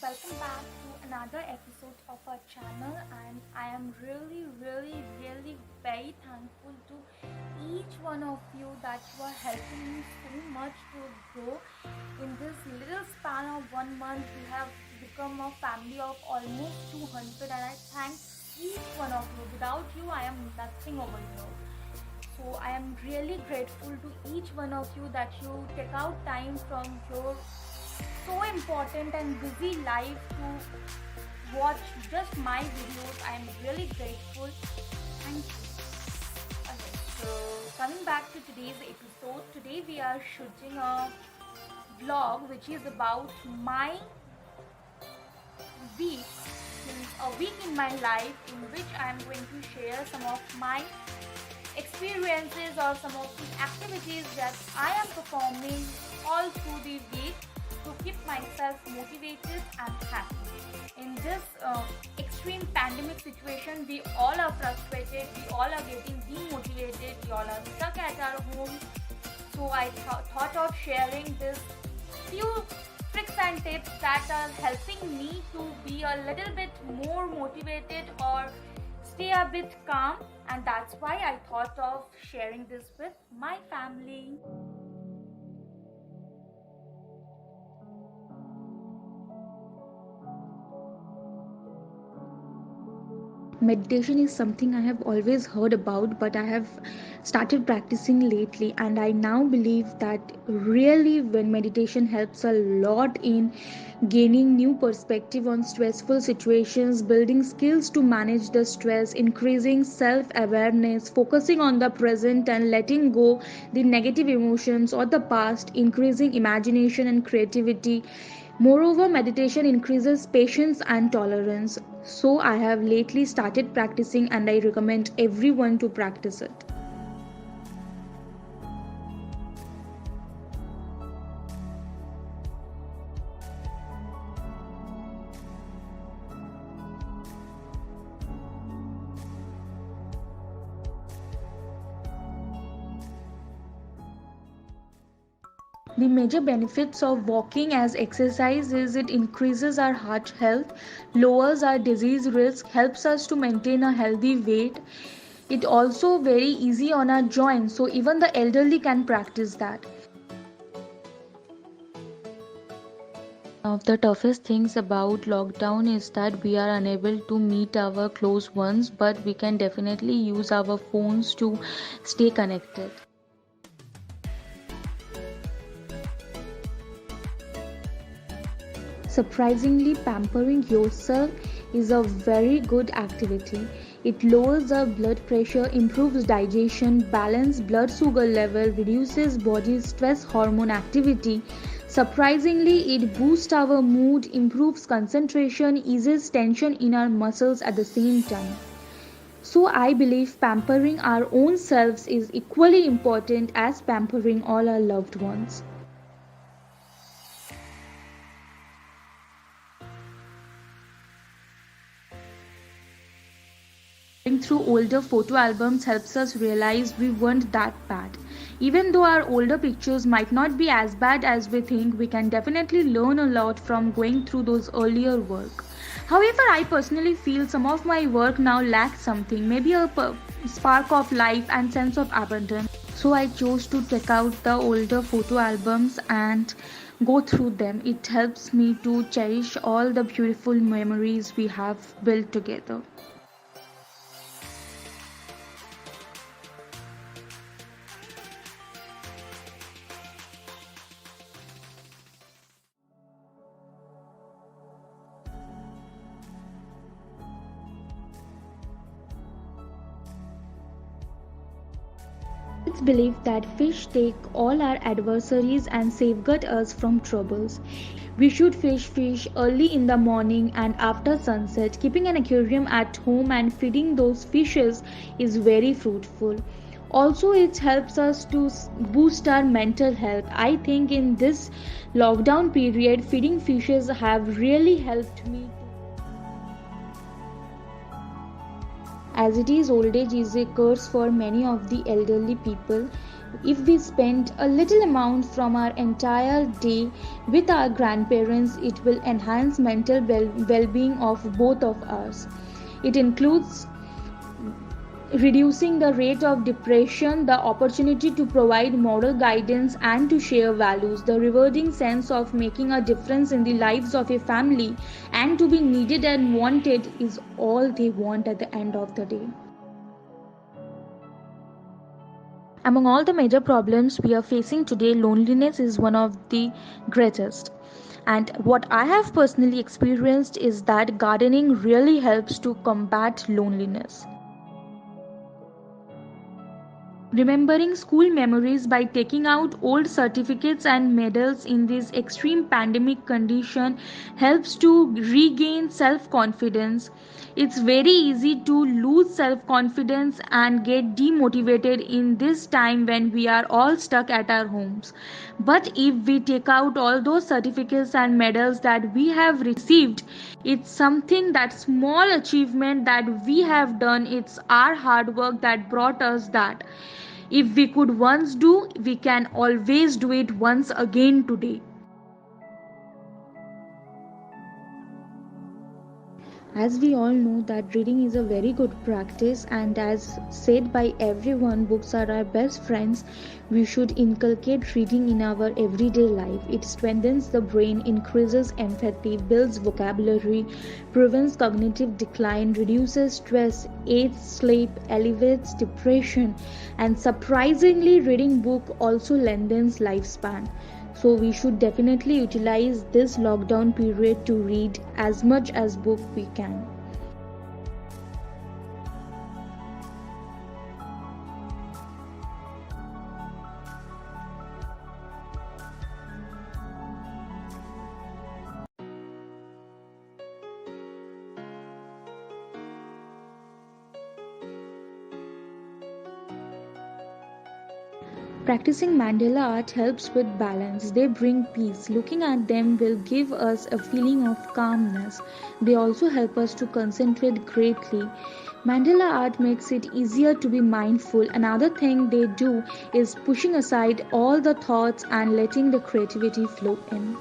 welcome back to another episode of our channel, and I am really very thankful to each one of you that you are helping me so much to grow. In this little span of 1 month, we have become a family of almost 200, and I thank each one of you. Without you, I am nothing over here. So I am really grateful to each one of you that you take out time from your so important and busy life to watch just my videos. I am really grateful. Thank you. Okay, so coming back to today's episode, today we are shooting a vlog which is about my week, a week in my life, in which I am going to share some of my experiences or some of the activities that I am performing all through the week to keep myself motivated and happy. In this extreme pandemic situation, we all are frustrated, we all are getting demotivated, we all are stuck at our homes. So I thought of sharing this few tricks and tips that are helping me to be a little bit more motivated or stay a bit calm, and that's why I thought of sharing this with my family. Meditation is something I have always heard about, but I have started practicing lately, and I now believe that really when meditation helps a lot in gaining new perspective on stressful situations, building skills to manage the stress, increasing self-awareness, focusing on the present and letting go the negative emotions or the past, increasing imagination and creativity. Moreover, meditation increases patience and tolerance. So, I have lately started practicing and I recommend everyone to practice it. The major benefits of walking as exercise is it increases our heart health, lowers our disease risk, helps us to maintain a healthy weight. It also very easy on our joints, so even the elderly can practice that. One of the toughest things about lockdown is that we are unable to meet our close ones, but we can definitely use our phones to stay connected. Surprisingly, pampering yourself is a very good activity. It lowers the blood pressure, improves digestion, balances blood sugar level, reduces body stress hormone activity. Surprisingly, it boosts our mood, improves concentration, eases tension in our muscles at the same time. So I believe pampering our own selves is equally important as pampering all our loved ones. Going through older photo albums helps us realize we weren't that bad. Even though our older pictures might not be as bad as we think, we can definitely learn a lot from going through those earlier work. However, I personally feel some of my work now lacks something, maybe a spark of life and sense of abundance. So I chose to check out the older photo albums and go through them. It helps me to cherish all the beautiful memories we have built together. It's believed that fish take all our adversaries and safeguard us from troubles. We should fish early in the morning and after sunset. Keeping an aquarium at home and feeding those fishes is very fruitful. Also, it helps us to boost our mental health. I think in this lockdown period, feeding fishes have really helped me. As it is, old age is a curse for many of the elderly people. If we spend a little amount from our entire day with our grandparents, it will enhance mental well-being of both of us. It includes reducing the rate of depression, the opportunity to provide moral guidance and to share values, the rewarding sense of making a difference in the lives of a family, and to be needed and wanted is all they want at the end of the day. Among all the major problems we are facing today, loneliness is one of the greatest. And what I have personally experienced is that gardening really helps to combat loneliness. Remembering school memories by taking out old certificates and medals in this extreme pandemic condition helps to regain self-confidence. It's very easy to lose self-confidence and get demotivated in this time when we are all stuck at our homes. But if we take out all those certificates and medals that we have received, it's something, that small achievement that we have done, it's our hard work that brought us that. If we could once do, we can always do it once again today. As we all know that reading is a very good practice, and as said by everyone, books are our best friends. We should inculcate reading in our everyday life. It strengthens the brain, increases empathy, builds vocabulary, prevents cognitive decline, reduces stress, aids sleep, elevates depression, and surprisingly, reading book also lengthens lifespan. So we should definitely utilize this lockdown period to read as much as book we can. Practicing Mandala art helps with balance. They bring peace. Looking at them will give us a feeling of calmness. They also help us to concentrate greatly. Mandala art makes it easier to be mindful. Another thing they do is pushing aside all the thoughts and letting the creativity flow in.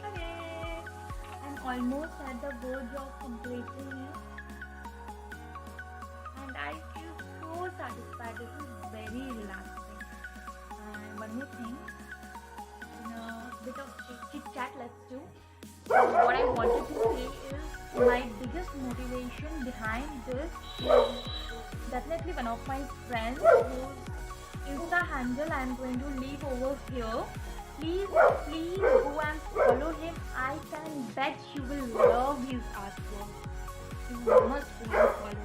Okay, I'm almost at the verge of completing it, and I feel so satisfied. This is very relaxing. And one more thing, in a bit of chit chat, let's do. So what I wanted to say is my biggest motivation behind this is definitely one of my friends whose Insta handle I'm going to leave over here. Please go and follow him. I can bet you will love his artwork. You must go and follow him.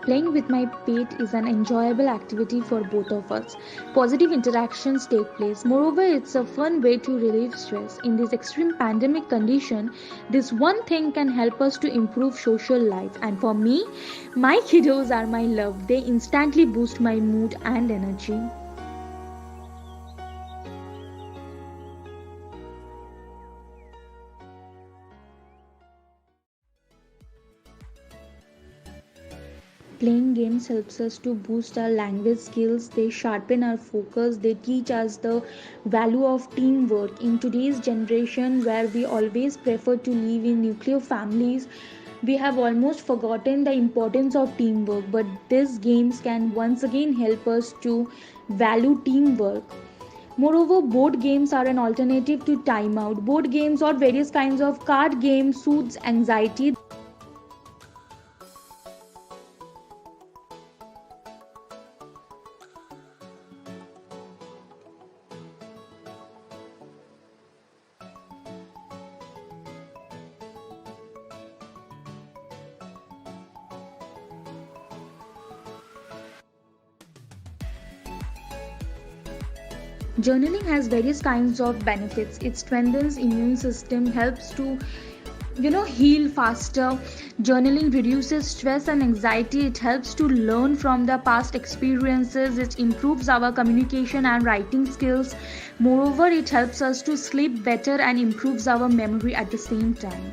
Playing with my pet is an enjoyable activity for both of us. Positive interactions take place. Moreover, it's a fun way to relieve stress. In this extreme pandemic condition, this one thing can help us to improve social life. And for me, my kiddos are my love. They instantly boost my mood and energy. Playing games helps us to boost our language skills. They sharpen our focus. They teach us the value of teamwork. In today's generation, where we always prefer to live in nuclear families, we have almost forgotten the importance of teamwork. But these games can once again help us to value teamwork. Moreover, board games are an alternative to timeout. Board games or various kinds of card games soothes anxiety. Journaling has various kinds of benefits. It strengthens immune system, helps to heal faster. Journaling reduces stress and anxiety. It helps to learn from the past experiences. It improves our communication and writing skills. Moreover, it helps us to sleep better and improves our memory at the same time.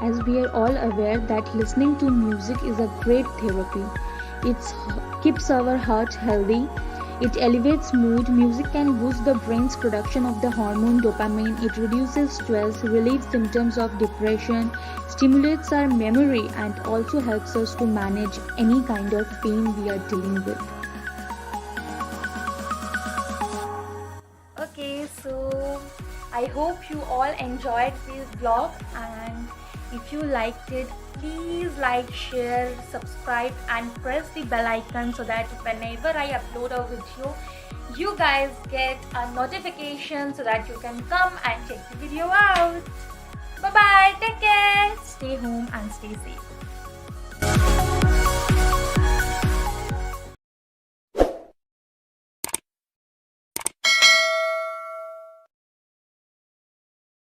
As we are all aware that listening to music is a great therapy. It keeps our heart healthy. It elevates mood. Music can boost the brain's production of the hormone dopamine. It reduces stress, relieves symptoms of depression, stimulates our memory, and also helps us to manage any kind of pain we are dealing with. Okay, so I hope you all enjoyed this vlog, and if you liked it, please like, share, subscribe and press the bell icon so that whenever I upload a video, you guys get a notification so that you can come and check the video out. Bye bye, take care, stay home and stay safe.